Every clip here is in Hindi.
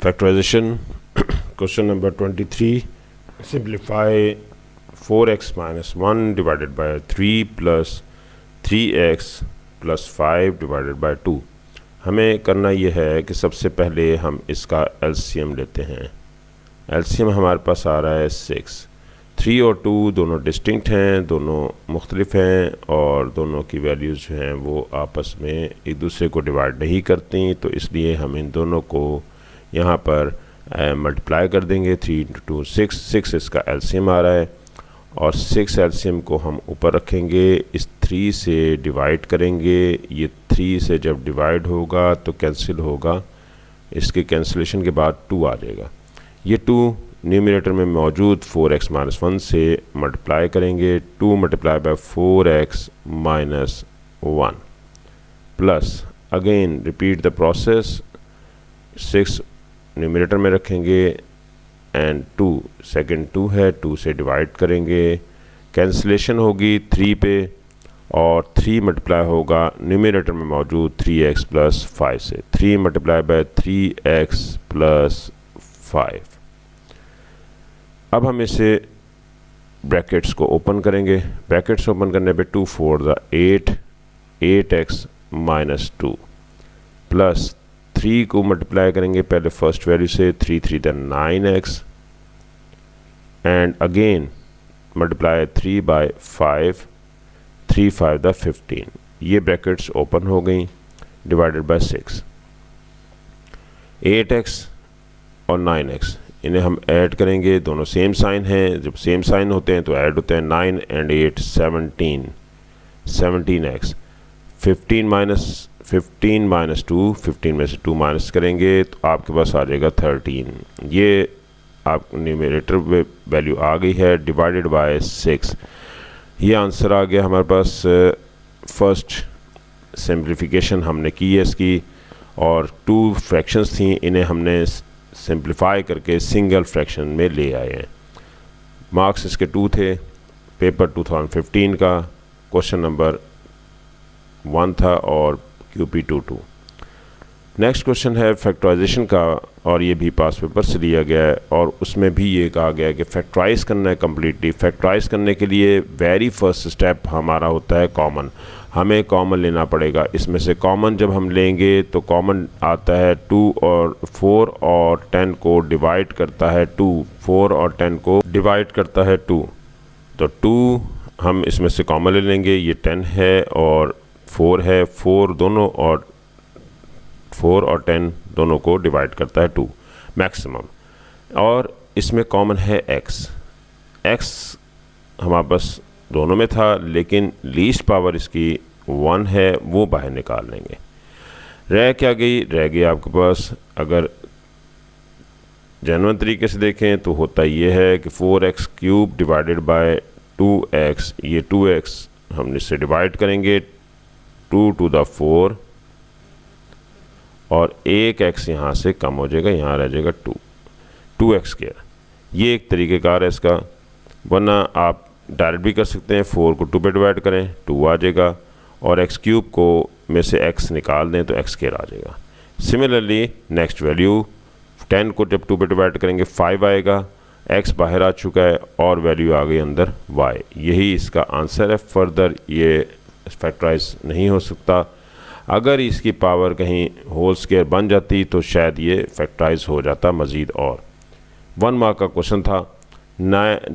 Factorization question number 23. Simplify 4x minus 1 divided by 3 plus 3x plus 5 divided by 2. हमें करना ये है कि सबसे पहले हम इसका LCM लेते हैं. LCM हमारे पास आ रहा है 6. 3 और 2 दोनों डिस्टिंक्ट हैं, दोनों मुख्तलिफ हैं और दोनों की वैल्यूज़ जो हैं वो आपस में एक दूसरे को डिवाइड नहीं करती, तो इसलिए हम इन दोनों को यहाँ पर मल्टीप्लाई कर देंगे. 3 इंटू 2 6. 6 इसका LCM आ रहा है और 6 LCM को हम ऊपर रखेंगे, इस 3 से डिवाइड करेंगे. ये 3 से जब डिवाइड होगा तो कैंसिल होगा, इसके कैंसिलेशन के बाद 2 आ जाएगा. ये 2 न्यूमरेटर में मौजूद 4x माइनस 1 से मल्टीप्लाई करेंगे. 2 multiply by 4x minus 1 plus again repeat the process. 6 numerator में रखेंगे एंड 2 सेकंड 2 है, 2 से डिवाइड करेंगे, कैंसिलेशन होगी 3 पे और 3 मल्टीप्लाई होगा न्यूमरेटर में मौजूद 3x प्लस 5 से. 3 मल्टीप्लाई बाय 3x प्लस 5. अब हम इसे ब्रैकेट्स को ओपन करेंगे. ब्रैकेट्स ओपन करने पे 2 4 द 8, 8x माइनस 2 प्लस 3 को मल्टीप्लाई करेंगे पहले फर्स्ट वैल्यू से, 3 3 the 9x and again multiply 3 by 5, 3 5 the 15. ये ब्रैकेट्स ओपन हो गई डिवाइडेड बाय 6. 8x और 9x इन्हें हम ऐड करेंगे, दोनों सेम साइन हैं, जब सेम साइन होते हैं तो ऐड होते हैं. 9 एंड 8 17, 17x. 15 माइनस 2, 15 में से 2 माइनस करेंगे तो आपके पास आ जाएगा 13. ये आप न्यूमरेटर में वैल्यू आ गई है डिवाइडेड बाय 6. ये आंसर आ गया हमारे पास. फर्स्ट सिंप्लीफिकेशन हमने की है इसकी और 2 फ्रैक्शंस थी, इन्हें हमने सिंप्लीफाई करके सिंगल फ्रैक्शन में ले आए हैं. मार्क्स इसके 2 थे. पेपर 2015 का क्वेश्चन नंबर 1 था और QP22. नेक्स्ट क्वेश्चन है फैक्टराइजेशन का और ये भी पास पेपर से लिया गया है और उसमें भी ये कहा गया है कि फैक्टराइज करना है कम्प्लीटली. फैक्टराइज करने के लिए वेरी फर्स्ट स्टेप हमारा होता है कॉमन. हमें कॉमन लेना पड़ेगा. इसमें से कॉमन जब हम लेंगे तो कॉमन आता है 2 और 4 और 10 को डिवाइड करता है 2. 4 और 10 को डिवाइड करता है 2, तो 2 हम इसमें से कॉमन ले लेंगे. ये 10 है और 4 है. 4 दोनों और 4 और 10 दोनों को डिवाइड करता है 2 मैक्सिमम. और इसमें कॉमन है x. x हमारे पास दोनों में था लेकिन लीस्ट पावर इसकी 1 है, वो बाहर निकाल लेंगे. रह क्या गई? रह गई आपके पास, अगर जेन्युइन तरीके से देखें तो होता ये है कि 4x cube divided by 2x. ये 2x हम इससे डिवाइड करेंगे 2 टू द 4 और एक x यहाँ से कम हो जाएगा, यहाँ रह जाएगा 2x स्क्वायर. ये एक तरीक़ेकार है इसका, वरना आप डायरेक्ट भी कर सकते हैं. 4 को 2 पे डिवाइड करें 2 आ जाएगा और x क्यूब को में से x निकाल दें तो x स्क्वायर आ जाएगा. सिमिलरली नेक्स्ट वैल्यू 10 को जब 2 पे डिवाइड करेंगे 5 आएगा, x बाहर आ चुका है और वैल्यू आ गई अंदर y. यही इसका आंसर है. फर्दर ये फैक्टराइज नहीं हो सकता. अगर इसकी पावर कहीं होल स्क्वायर बन जाती तो शायद ये फैक्टराइज हो जाता मज़ीद. और 1 मार्क का क्वेश्चन था.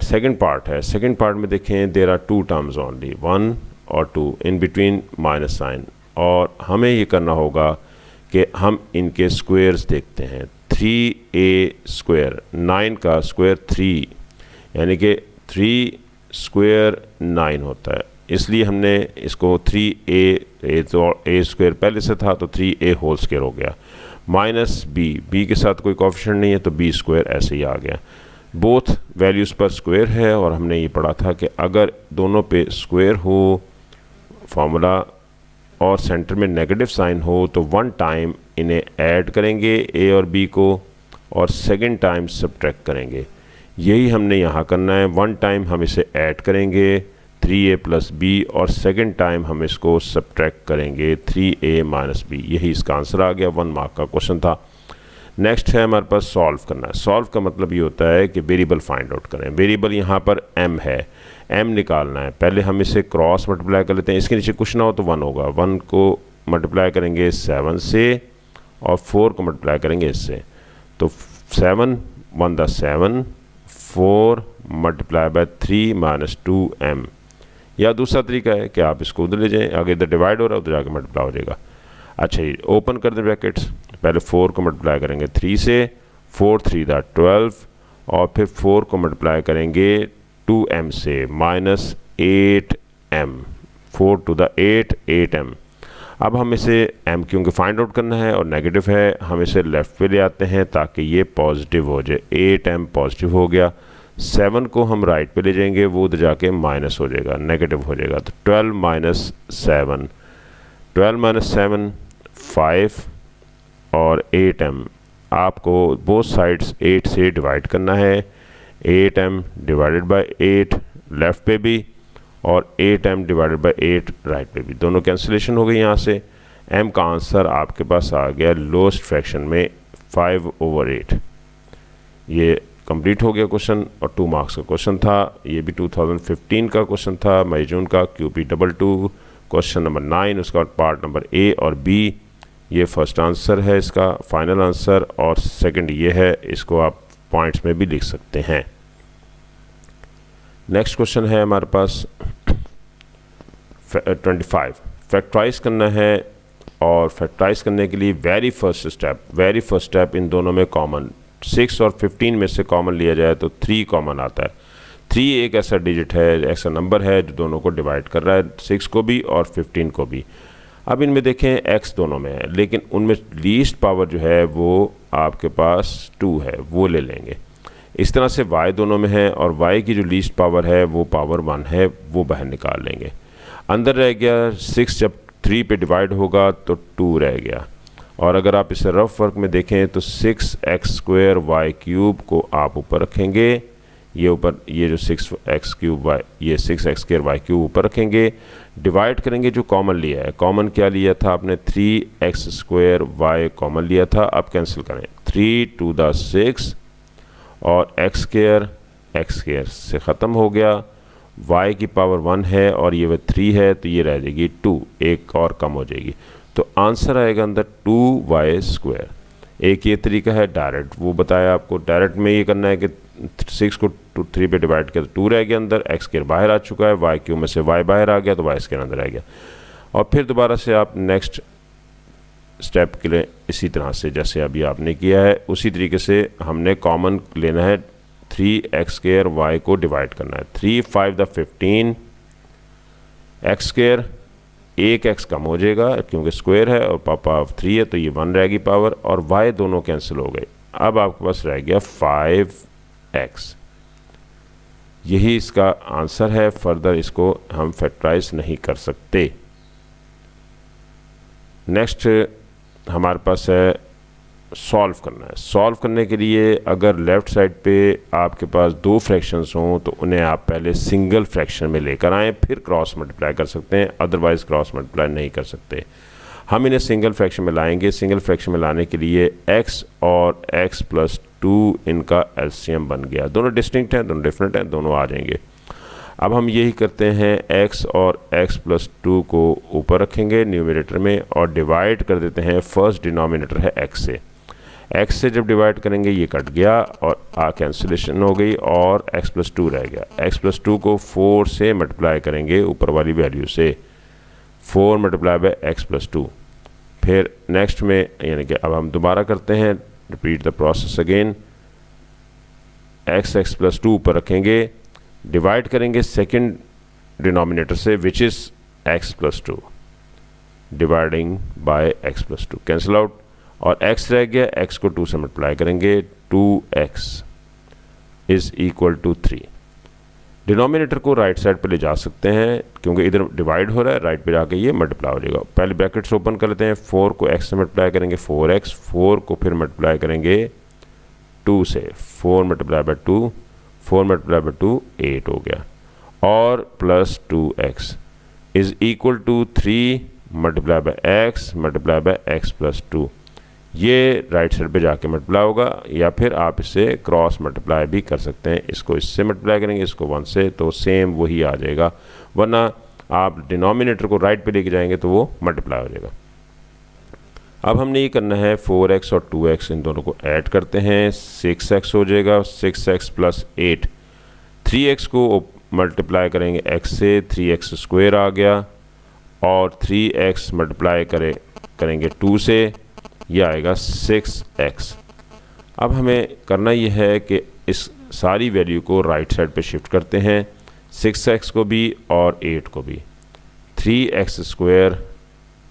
सेकंड पार्ट है. सेकंड पार्ट में देखें देयर आर 2 टर्म्स ओनली, 1 और 2, इन बिटवीन माइनस साइन. और हमें ये करना होगा कि हम इनके स्क्वायर्स देखते हैं. 3a स्क्वायर, 9 का स्क्वायर 3, यानी कि 3 स्क्वायर 9 होता है. इसलिए हमने इसको 3a, तो a स्क्वायर पहले से था तो 3a होल स्क्वायर हो गया, माइनस b के साथ कोई कोएफिशिएंट नहीं है तो b स्क्वायर ऐसे ही आ गया. बोथ वैल्यूज़ पर स्क्वायर है और हमने ये पढ़ा था कि अगर दोनों पे स्क्वायर हो फार्मूला और सेंटर में नेगेटिव साइन हो तो 1 टाइम इन्हें ऐड करेंगे a और b को और सेकंड टाइम सब्ट्रैक्ट करेंगे. यही हमने यहाँ करना है. 1 टाइम हम इसे ऐड करेंगे 3a प्लस b और सेकंड टाइम हम इसको सब्ट्रैक्ट करेंगे 3a माइनस b. यही इसका आंसर आ गया. 1 मार्क का क्वेश्चन था. नेक्स्ट है हमारे पास सॉल्व करना है। सॉल्व का मतलब ये होता है कि वेरिएबल फाइंड आउट करें। वेरिएबल यहाँ पर m है, m निकालना है। पहले हम इसे क्रॉस मल्टीप्लाई कर लेते हैं, इसके नीचे कुछ ना हो तो 1 होगा। 1 को मल्टीप्लाई करेंगे 7 से और 4 को मल्टीप्लाई करेंगे इससे, तो 7 1 the 7, 4 multiply by 3 minus 2m। या दूसरा तरीका है कि आप इसको उधर ले जाएं, आगे इधर डिवाइड हो रहा है उधर जाके मल्टीप्लाई हो जाएगा। अच्छा ये ओपन कर दें ब्रैकेट्स, पहले 4 को मल्टीप्लाई करेंगे 3 से, 4 3 दा 12, और फिर 4 को मल्टीप्लाई करेंगे 2m से minus 8m, 4 to the 8 8m। अब हम इसे m क्योंकि फाइंड आउट करना है और नेगेटिव है, हम इसे लेफ़्ट पे ले आते हैं ताकि ये पॉजिटिव हो जाए। 8m पॉजिटिव हो गया, 7 को हम राइट पे ले जाएंगे, वो उधर जाके माइनस हो जाएगा, नेगेटिव हो जाएगा। तो 12 माइनस 7, 12 माइनस 7 5 और 8m। आपको बोथ साइड्स 8 से डिवाइड करना है। 8m डिवाइडेड बाय 8 लेफ़्ट पे भी और 8m डिवाइडेड बाय 8 राइट पे भी, दोनों कैंसिलेशन हो गई यहाँ से। m का आंसर आपके पास आ गया लोएस्ट फ्रैक्शन में 5/8। ये कंप्लीट हो गया क्वेश्चन और 2 मार्क्स का क्वेश्चन था। ये भी 2015 का क्वेश्चन था, मई जून का, QP22 क्वेश्चन नंबर 9, उसका पार्ट नंबर A और B। ये फर्स्ट आंसर है इसका, फाइनल आंसर, और सेकंड ये है, इसको आप पॉइंट्स में भी लिख सकते हैं। नेक्स्ट क्वेश्चन है हमारे पास 25, फैक्टराइज करना है। और फैक्टराइज करने के लिए वेरी फर्स्ट स्टेप इन दोनों में कॉमन, 6 और 15 में से कॉमन लिया जाए तो 3 कॉमन आता है। 3 एक ऐसा डिजिट है, ऐसा नंबर है जो दोनों को डिवाइड कर रहा है, 6 को भी और 15 को भी। अब इनमें देखें x दोनों में है, लेकिन उनमें लीस्ट पावर जो है वो आपके पास 2 है, वो ले लेंगे। इस तरह से y दोनों में है और y की जो लीस्ट पावर है वो पावर 1 है, वो बाहर निकाल लेंगे। अंदर रह गया 6, जब 3 पे डिवाइड होगा तो 2 रह गया। और अगर आप इसे रफ वर्क में देखें तो 6x² y³ को आप ऊपर रखेंगे, ये ऊपर, ये जो 6x³ y, ये 6x² y³ ऊपर रखेंगे। डिवाइड करेंगे, जो कॉमन लिया है, कॉमन क्या लिया था आपने, 3x² y कॉमन लिया था। अब कैंसिल करें, 3 टू द 6 और x² से ख़त्म हो गया। y की पावर 1 है और ये वह 3 है, तो ये रह जाएगी 2, एक और कम हो जाएगी। तो आंसर आएगा अंदर 2y²। एक ये तरीका है डायरेक्ट, वो बताया आपको। डायरेक्ट में ये करना है कि 6 को 3 पे डिवाइड किया तो 2 रह गया अंदर, x² बाहर आ चुका है, y³ में से y बाहर आ गया तो y² अंदर आ गया। और फिर दोबारा से आप नेक्स्ट स्टेप के लिए इसी तरह से जैसे अभी आपने किया है उसी तरीके से हमने कॉमन लेना है, 3x² y को डिवाइड करना है। 3 5 द 15, x², एक x कम हो जाएगा क्योंकि स्क्वायर है और पापा 3 है तो ये 1 रहेगी पावर, और y दोनों कैंसिल हो गए। अब आपके पास रह गया 5x। यही इसका आंसर है, फर्दर इसको हम फैक्टराइज नहीं कर सकते। नेक्स्ट हमारे पास है सॉल्व करना है। सॉल्व करने के लिए अगर लेफ़्ट साइड पे आपके पास 2 फ्रैक्शंस हों तो उन्हें आप पहले सिंगल फ्रैक्शन में लेकर आएँ, फिर क्रॉस मल्टीप्लाई कर सकते हैं, अदरवाइज़ क्रॉस मल्टीप्लाई नहीं कर सकते। हम इन्हें सिंगल फ्रैक्शन में लाएंगे। सिंगल फ्रैक्शन में लाने के लिए x और x+2 इनका एलसीएम बन गया। दोनों डिस्टिंक्ट हैं, दोनों डिफरेंट हैं, दोनों आ जाएंगे। अब हम यही करते हैं, x और x+2 को ऊपर रखेंगे न्यूमरेटर में और डिवाइड कर देते हैं। फर्स्ट डिनोमिनेटर है x से, x से जब डिवाइड करेंगे ये कट गया और कैंसिलेशन हो गई और x+2 रह गया। x+2 को 4 से मल्टीप्लाई करेंगे ऊपर वाली वैल्यू से, 4 मल्टीप्लाई बाय x+2। फिर नेक्स्ट में यानी कि अब हम दोबारा करते हैं, repeat the process again. x+2 ऊपर रखेंगे, डिवाइड करेंगे सेकंड डिनोमिनेटर से which is x+2, dividing by x+2, cancel out, और x रह गया, x को 2 से मल्टीप्लाई करेंगे, 2x is equal to 3। Denominator को राइट साइड पे ले जा सकते हैं क्योंकि इधर डिवाइड हो रहा है, राइट पे जाके ये मल्टीप्लाई हो जाएगा। पहले ब्रैकेट्स ओपन कर लेते हैं, 4 को x से मल्टीप्लाई करेंगे 4x, 4 को फिर मल्टीप्लाई करेंगे 2 से, 4 मल्टीप्लाई बाय 2, 4 मल्टीप्लाई बाय 2 8 हो गया, और plus 2x is equal to 3 multiply by x multiply by x+2। ये राइट साइड पे जाके मल्टीप्लाई होगा, या फिर आप इसे क्रॉस मल्टीप्लाई भी कर सकते हैं। इसको इससे मल्टीप्लाई करेंगे, इसको 1 से, तो सेम वही आ जाएगा, वरना आप डिनोमिनेटर को राइट पे लेके जाएंगे तो वो मल्टीप्लाई हो जाएगा। अब हमने ये करना है 4x और 2x इन दोनों को ऐड करते हैं, 6x हो जाएगा, 6x प्लस 8, 3x को मल्टीप्लाई करेंगे x से, 3x स्क्वायर आ गया, और 3x मल्टीप्लाई करेंगे 2 से, यह आएगा 6x। अब हमें करना यह है कि इस सारी वैल्यू को राइट साइड पे शिफ्ट करते हैं, 6x को भी और 8 को भी। 3x स्क्वायर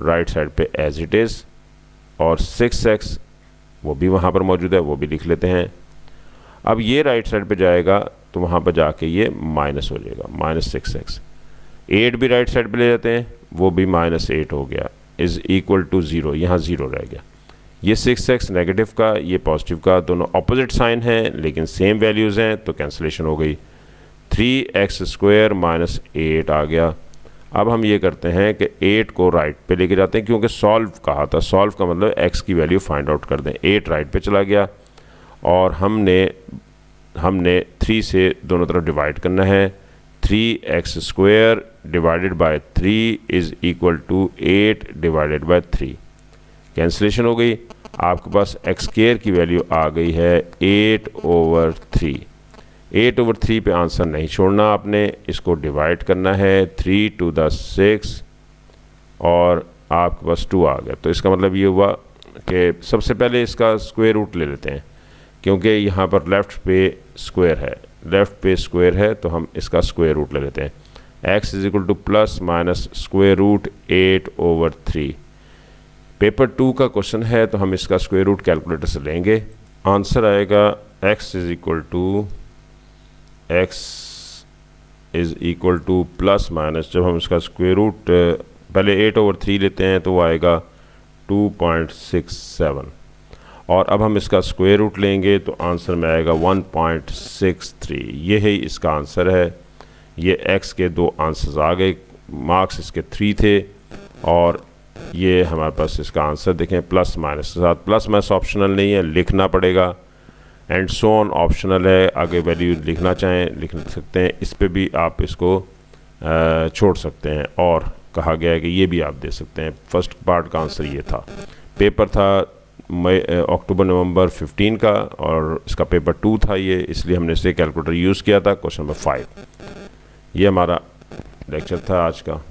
राइट साइड पे एज इट इज़, और 6x वो भी वहाँ पर मौजूद है, वो भी लिख लेते हैं। अब ये राइट साइड पे जाएगा तो वहाँ पर जाके ये माइनस हो जाएगा, -6x। 8 भी राइट साइड पे ले जाते हैं, वो भी -8 हो गया, इज़ इक्वल टू 0, यहाँ 0 रह गया। ये 6x नेगेटिव का, ये पॉजिटिव का, दोनों ऑपोजिट साइन हैं लेकिन सेम वैल्यूज़ हैं, तो कैंसिलेशन हो गई। 3x स्क्वायर -8 आ गया। अब हम ये करते हैं कि 8 को राइट पे लेके जाते हैं, क्योंकि सॉल्व कहा था, सॉल्व का मतलब x की वैल्यू फाइंड आउट कर दें। 8 राइट पे चला गया, और हमने 3 से दोनों तरफ डिवाइड करना है। 3x square divided by 3 is equal to 8 divided by 3। Cancellation हो गई, आपके पास x स्क्वायर की वैल्यू आ गई है 8/3। 8/3 पे आंसर नहीं छोड़ना आपने, इसको डिवाइड करना है, 3 to the 6, और आपके पास 2 आ गया। तो इसका मतलब ये हुआ कि सबसे पहले इसका स्क्वायर रूट ले लेते हैं, क्योंकि यहाँ पर लेफ़्ट पे स्क्वायर है, तो हम इसका स्क्वायर रूट ले लेते हैं। x is equal to plus minus square root 8/3। Paper 2 का क्वेश्चन है, तो हम इसका स्क्वायर रूट कैलकुलेटर से लेंगे। आंसर आएगा x is equal to plus minus, जब हम इसका स्क्वायर रूट पहले 8/3 लेते हैं तो वो आएगा 2.67, और अब हम इसका स्क्वायर रूट लेंगे तो आंसर में आएगा 1.63। ये ही इसका आंसर है। ये x के 2 आंसर्स आ गए, मार्क्स इसके 3 थे, और ये हमारे पास इसका आंसर देखें प्लस माइनस के साथ। प्लस माइनस ऑप्शनल नहीं है, लिखना पड़ेगा, एंड सो ऑन ऑप्शनल है, आगे वैल्यू लिखना चाहें लिख सकते हैं, इस पे भी आप इसको छोड़ सकते हैं, और कहा गया है कि ये भी आप दे सकते हैं। फर्स्ट पार्ट का आंसर ये था। पेपर था अक्टूबर-नवंबर 15 का, और इसका पेपर 2 था ये, इसलिए हमने इसे कैलकुलेटर यूज़ किया था। क्वेश्चन नंबर 5 ये हमारा लेक्चर था आज का।